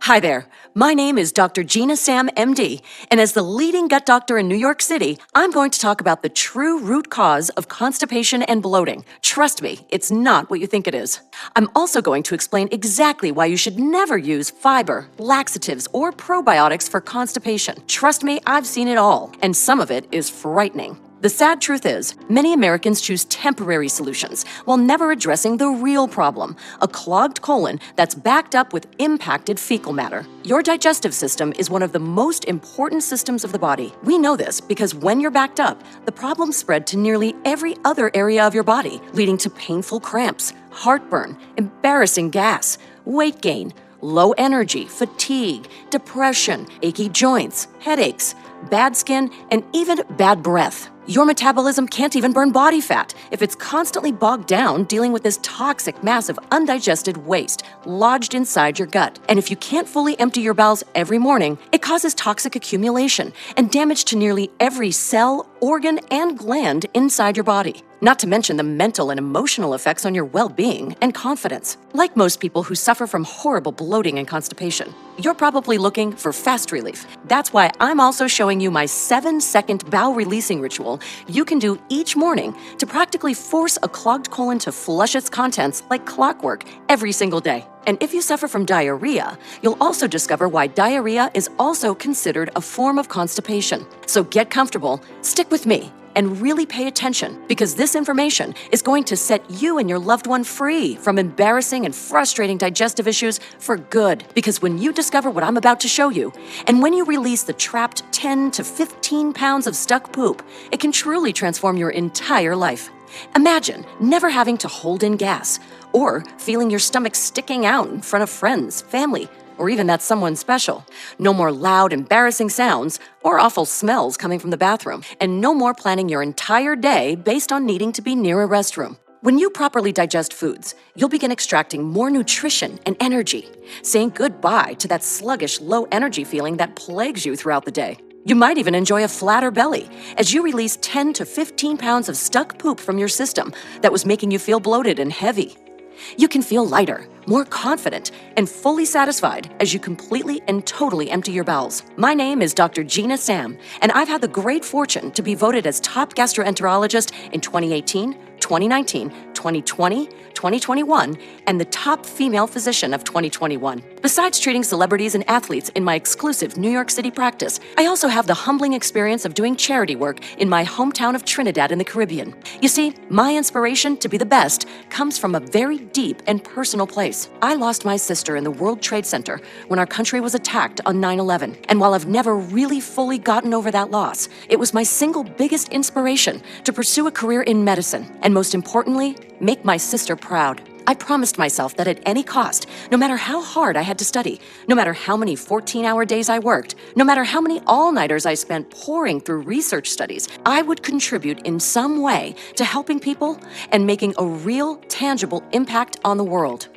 Hi there. My name is Dr. Gina Sam, MD, and as the leading gut doctor in New York City, I'm going to talk about the true root cause of constipation and bloating. Trust me, it's not what you think it is. I'm also going to explain exactly why you should never use fiber, laxatives, or probiotics for constipation. Trust me, I've seen it all, and some of it is frightening. The sad truth is, many Americans choose temporary solutions while never addressing the real problem, a clogged colon that's backed up with impacted fecal matter. Your digestive system is one of the most important systems of the body. We know this because when you're backed up, the problems spread to nearly every other area of your body, leading to painful cramps, heartburn, embarrassing gas, weight gain, low energy, fatigue, depression, achy joints, headaches, bad skin, and even bad breath. Your metabolism can't even burn body fat if it's constantly bogged down dealing with this toxic mass of undigested waste lodged inside your gut. And if you can't fully empty your bowels every morning, it causes toxic accumulation and damage to nearly every cell, organ, and gland inside your body. Not to mention the mental and emotional effects on your well-being and confidence. Like most people who suffer from horrible bloating and constipation, you're probably looking for fast relief. That's why I'm also showing you my 7-second bowel releasing ritual you can do each morning to practically force a clogged colon to flush its contents like clockwork every single day. And if you suffer from diarrhea, you'll also discover why diarrhea is also considered a form of constipation. So get comfortable, stick with me, and really pay attention, because this information is going to set you and your loved one free from embarrassing and frustrating digestive issues for good. Because when you discover what I'm about to show you, and when you release the trapped 10 to 15 pounds of stuck poop, it can truly transform your entire life. Imagine never having to hold in gas, or feeling your stomach sticking out in front of friends, family, or even that someone special. No more loud, embarrassing sounds or awful smells coming from the bathroom, and no more planning your entire day based on needing to be near a restroom. When you properly digest foods, you'll begin extracting more nutrition and energy, saying goodbye to that sluggish, low energy feeling that plagues you throughout the day. You might even enjoy a flatter belly as you release 10 to 15 pounds of stuck poop from your system that was making you feel bloated and heavy. You can feel lighter, more confident, and fully satisfied as you completely and totally empty your bowels. My name is Dr. Gina Sam, and I've had the great fortune to be voted as top gastroenterologist in 2018, 2019, 2020, 2021, and the top female physician of 2021. Besides treating celebrities and athletes in my exclusive New York City practice, I also have the humbling experience of doing charity work in my hometown of Trinidad in the Caribbean. You see, my inspiration to be the best comes from a very deep and personal place. I lost my sister in the World Trade Center when our country was attacked on 9/11. And while I've never really fully gotten over that loss, it was my single biggest inspiration to pursue a career in medicine, and most importantly, make my sister proud. I promised myself that at any cost, no matter how hard I had to study, no matter how many 14-hour days I worked, no matter how many all-nighters I spent pouring through research studies, I would contribute in some way to helping people and making a real, tangible impact on the world.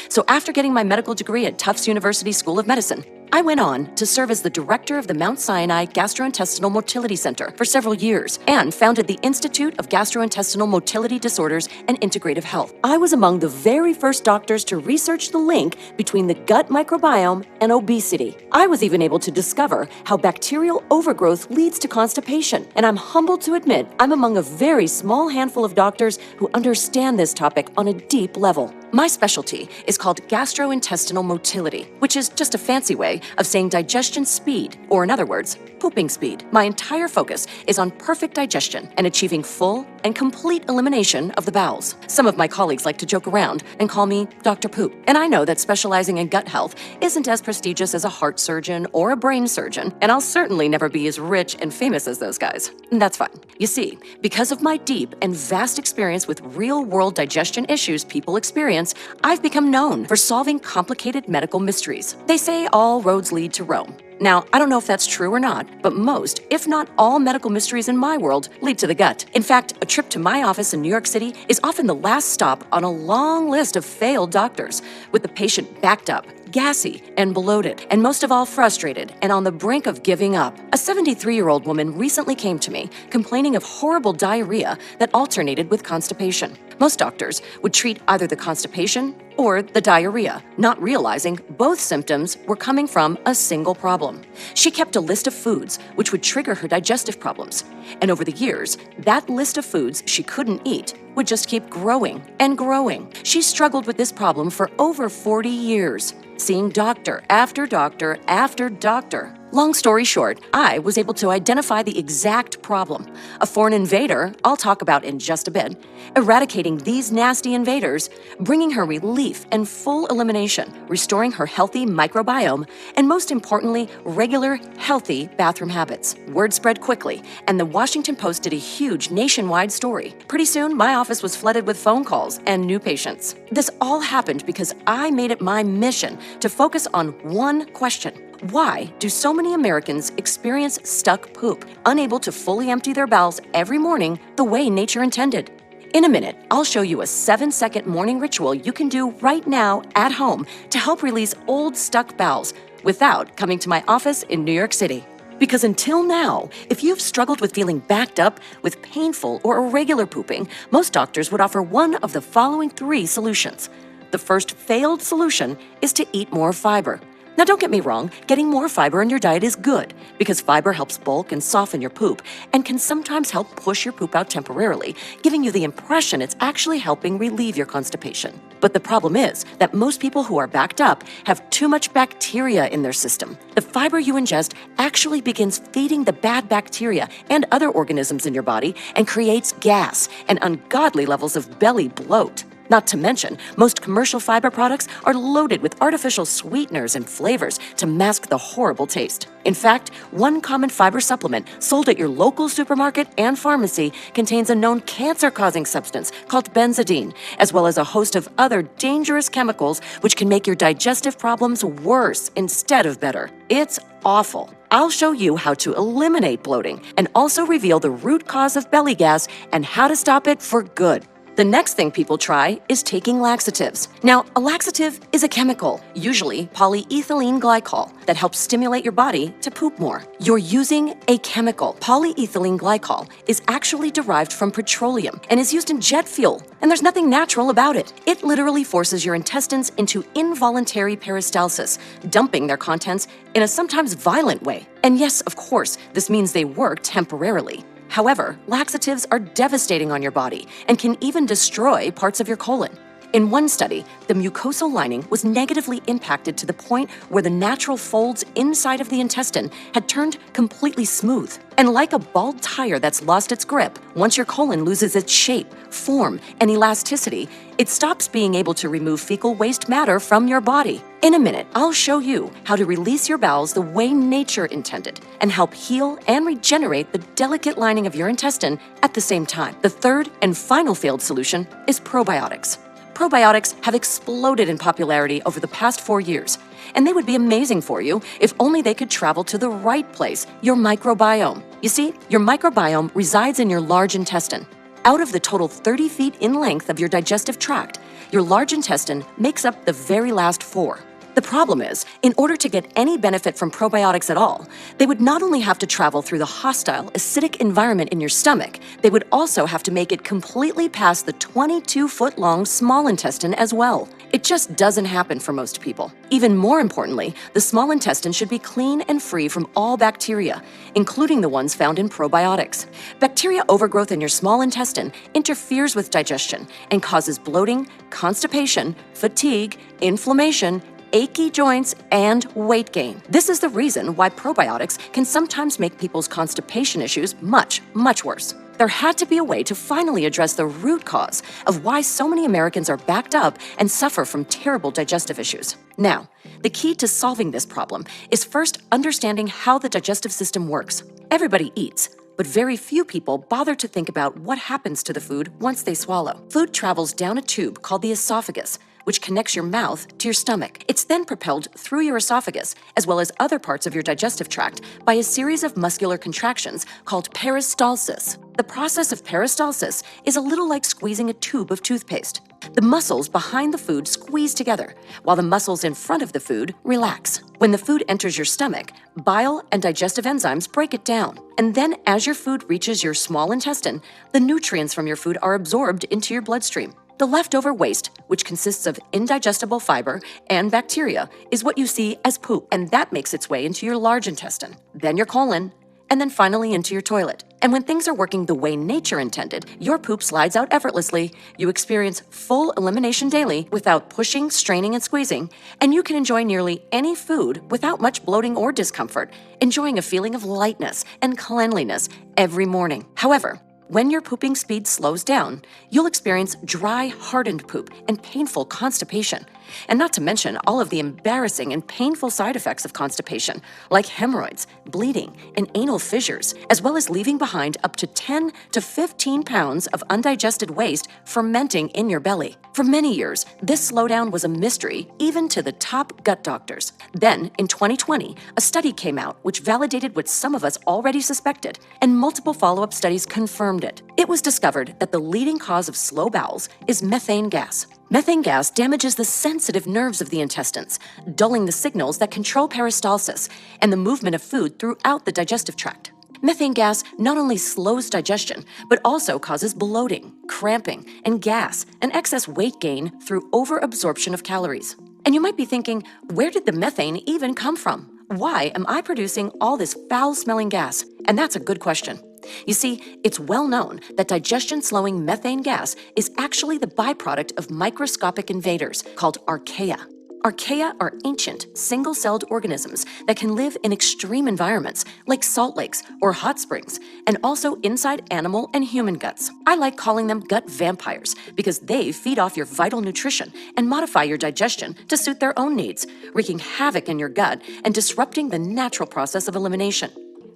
So after getting my medical degree at Tufts University School of Medicine, I went on to serve as the director of the Mount Sinai Gastrointestinal Motility Center for several years and founded the Institute of Gastrointestinal Motility Disorders and Integrative Health. I was among the very first doctors to research the link between the gut microbiome and obesity. I was even able to discover how bacterial overgrowth leads to constipation, and I'm humbled to admit I'm among a very small handful of doctors who understand this topic on a deep level. My specialty is called gastrointestinal motility, which is just a fancy way of saying digestion speed, or in other words, pooping speed. My entire focus is on perfect digestion and achieving full and complete elimination of the bowels. Some of my colleagues like to joke around and call me Dr. Poop. And I know that specializing in gut health isn't as prestigious as a heart surgeon or a brain surgeon, and I'll certainly never be as rich and famous as those guys. And that's fine. You see, because of my deep and vast experience with real-world digestion issues people experience, I've become known for solving complicated medical mysteries. They say all roads lead to Rome. Now, I don't know if that's true or not, but most, if not all, medical mysteries in my world lead to the gut. In fact, a trip to my office in New York City is often the last stop on a long list of failed doctors, with the patient backed up, gassy, and bloated, and most of all frustrated and on the brink of giving up. A 73-year-old woman recently came to me complaining of horrible diarrhea that alternated with constipation. Most doctors would treat either the constipation or the diarrhea, not realizing both symptoms were coming from a single problem. She kept a list of foods which would trigger her digestive problems. And over the years, that list of foods she couldn't eat would just keep growing and growing. She struggled with this problem for over 40 years, seeing doctor after doctor after doctor. Long story short, I was able to identify the exact problem. A foreign invader, I'll talk about in just a bit, eradicating these nasty invaders, bringing her relief and full elimination, restoring her healthy microbiome, and most importantly, regular, healthy bathroom habits. Word spread quickly, and the Washington Post did a huge nationwide story. Pretty soon, my office was flooded with phone calls and new patients. This all happened because I made it my mission to focus on one question. Why do so many Americans experience stuck poop, unable to fully empty their bowels every morning the way nature intended? In a minute, I'll show you a 7-second morning ritual you can do right now at home to help release old stuck bowels without coming to my office in New York City. Because until now, if you've struggled with feeling backed up with painful or irregular pooping, most doctors would offer one of the following 3 solutions. The first failed solution is to eat more fiber. Now, don't get me wrong, getting more fiber in your diet is good because fiber helps bulk and soften your poop and can sometimes help push your poop out temporarily, giving you the impression it's actually helping relieve your constipation. But the problem is that most people who are backed up have too much bacteria in their system. The fiber you ingest actually begins feeding the bad bacteria and other organisms in your body and creates gas and ungodly levels of belly bloat. Not to mention, most commercial fiber products are loaded with artificial sweeteners and flavors to mask the horrible taste. In fact, one common fiber supplement sold at your local supermarket and pharmacy contains a known cancer-causing substance called benzidine, as well as a host of other dangerous chemicals which can make your digestive problems worse instead of better. It's awful. I'll show you how to eliminate bloating and also reveal the root cause of belly gas and how to stop it for good. The next thing people try is taking laxatives. Now, a laxative is a chemical, usually polyethylene glycol, that helps stimulate your body to poop more. You're using a chemical. Polyethylene glycol is actually derived from petroleum and is used in jet fuel, and there's nothing natural about it. It literally forces your intestines into involuntary peristalsis, dumping their contents in a sometimes violent way. And yes, of course, this means they work temporarily. However, laxatives are devastating on your body and can even destroy parts of your colon. In one study, the mucosal lining was negatively impacted to the point where the natural folds inside of the intestine had turned completely smooth. And like a bald tire that's lost its grip, once your colon loses its shape, form, and elasticity, it stops being able to remove fecal waste matter from your body. In a minute, I'll show you how to release your bowels the way nature intended and help heal and regenerate the delicate lining of your intestine at the same time. The third and final failed solution is probiotics. Probiotics have exploded in popularity over the past 4 years, and they would be amazing for you if only they could travel to the right place, your microbiome. You see, your microbiome resides in your large intestine. Out of the total 30 feet in length of your digestive tract, your large intestine makes up the very last 4. The problem is, in order to get any benefit from probiotics at all, they would not only have to travel through the hostile, acidic environment in your stomach, they would also have to make it completely past the 22-foot-long small intestine as well. It just doesn't happen for most people. Even more importantly, the small intestine should be clean and free from all bacteria, including the ones found in probiotics. Bacteria overgrowth in your small intestine interferes with digestion and causes bloating, constipation, fatigue, inflammation, achy joints, and weight gain. This is the reason why probiotics can sometimes make people's constipation issues much, much worse. There had to be a way to finally address the root cause of why so many Americans are backed up and suffer from terrible digestive issues. Now, the key to solving this problem is first understanding how the digestive system works. Everybody eats, but very few people bother to think about what happens to the food once they swallow. Food travels down a tube called the esophagus, which connects your mouth to your stomach. It's then propelled through your esophagus, as well as other parts of your digestive tract, by a series of muscular contractions called peristalsis. The process of peristalsis is a little like squeezing a tube of toothpaste. The muscles behind the food squeeze together, while the muscles in front of the food relax. When the food enters your stomach, bile and digestive enzymes break it down. And then as your food reaches your small intestine, the nutrients from your food are absorbed into your bloodstream. The leftover waste, which consists of indigestible fiber and bacteria, is what you see as poop, and that makes its way into your large intestine, then your colon, and then finally into your toilet. And when things are working the way nature intended, your poop slides out effortlessly, you experience full elimination daily without pushing, straining, and squeezing, and you can enjoy nearly any food without much bloating or discomfort, enjoying a feeling of lightness and cleanliness every morning. However, when your pooping speed slows down, you'll experience dry, hardened poop and painful constipation. And not to mention all of the embarrassing and painful side effects of constipation, like hemorrhoids, bleeding, and anal fissures, as well as leaving behind up to 10 to 15 pounds of undigested waste fermenting in your belly. For many years, this slowdown was a mystery even to the top gut doctors. Then, in 2020, a study came out which validated what some of us already suspected, and multiple follow-up studies confirmed it. It was discovered that the leading cause of slow bowels is methane gas. Methane gas damages the sensitive nerves of the intestines, dulling the signals that control peristalsis and the movement of food throughout the digestive tract. Methane gas not only slows digestion, but also causes bloating, cramping, and gas, and excess weight gain through overabsorption of calories. And you might be thinking, where did the methane even come from? Why am I producing all this foul-smelling gas? And that's a good question. You see, it's well known that digestion-slowing methane gas is actually the byproduct of microscopic invaders called archaea. Archaea are ancient, single-celled organisms that can live in extreme environments like salt lakes or hot springs, and also inside animal and human guts. I like calling them gut vampires because they feed off your vital nutrition and modify your digestion to suit their own needs, wreaking havoc in your gut and disrupting the natural process of elimination.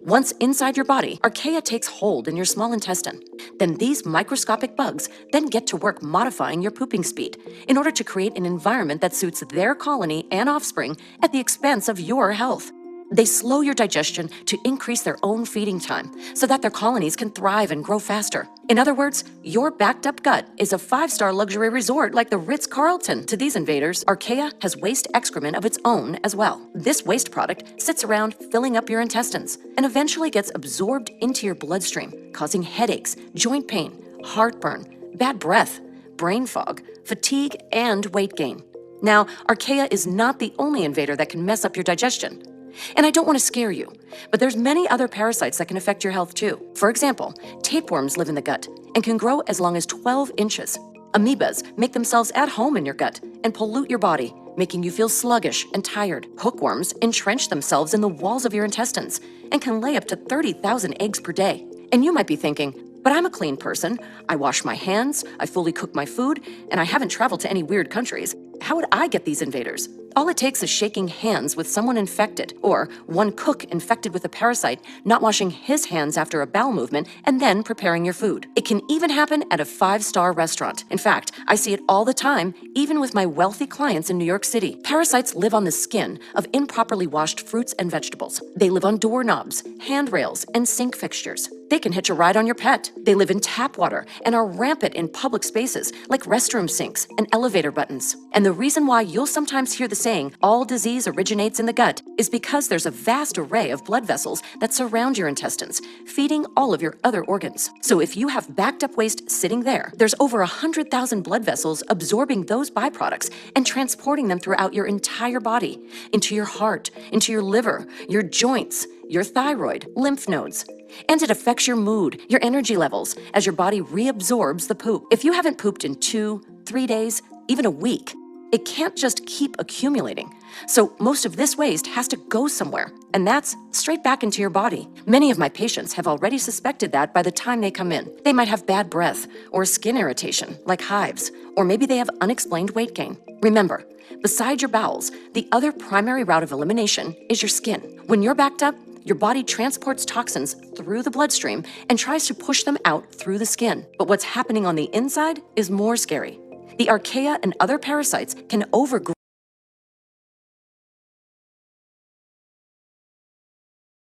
Once inside your body, archaea takes hold in your small intestine. Then these microscopic bugs then get to work modifying your pooping speed in order to create an environment that suits their colony and offspring at the expense of your health. They slow your digestion to increase their own feeding time so that their colonies can thrive and grow faster. In other words, your backed up gut is a 5-star luxury resort like the Ritz-Carlton. To these invaders, archaea has waste excrement of its own as well. This waste product sits around filling up your intestines and eventually gets absorbed into your bloodstream, causing headaches, joint pain, heartburn, bad breath, brain fog, fatigue, and weight gain. Now, archaea is not the only invader that can mess up your digestion. And I don't want to scare you, but there's many other parasites that can affect your health too. For example, tapeworms live in the gut and can grow as long as 12 inches. Amoebas make themselves at home in your gut and pollute your body, making you feel sluggish and tired. Hookworms entrench themselves in the walls of your intestines and can lay up to 30,000 eggs per day. And you might be thinking, but I'm a clean person. I wash my hands, I fully cook my food, and I haven't traveled to any weird countries. How would I get these invaders? All it takes is shaking hands with someone infected, or one cook infected with a parasite not washing his hands after a bowel movement and then preparing your food. It can even happen at a 5-star restaurant. In fact, I see it all the time, even with my wealthy clients in New York City. Parasites live on the skin of improperly washed fruits and vegetables. They live on doorknobs, handrails, and sink fixtures. They can hitch a ride on your pet. They live in tap water and are rampant in public spaces like restroom sinks and elevator buttons. And the reason why you'll sometimes hear the saying, all disease originates in the gut, is because there's a vast array of blood vessels that surround your intestines, feeding all of your other organs. So if you have backed up waste sitting there, there's over 100,000 blood vessels absorbing those byproducts and transporting them throughout your entire body, into your heart, into your liver, your joints, your thyroid, lymph nodes. And it affects your mood, your energy levels, as your body reabsorbs the poop. If you haven't pooped in 2, 3 days, even a week, it can't just keep accumulating. So most of this waste has to go somewhere, and that's straight back into your body. Many of my patients have already suspected that by the time they come in. They might have bad breath or skin irritation, like hives, or maybe they have unexplained weight gain. Remember, beside your bowels, the other primary route of elimination is your skin. When you're backed up, your body transports toxins through the bloodstream and tries to push them out through the skin. But what's happening on the inside is more scary. The archaea and other parasites can overgrow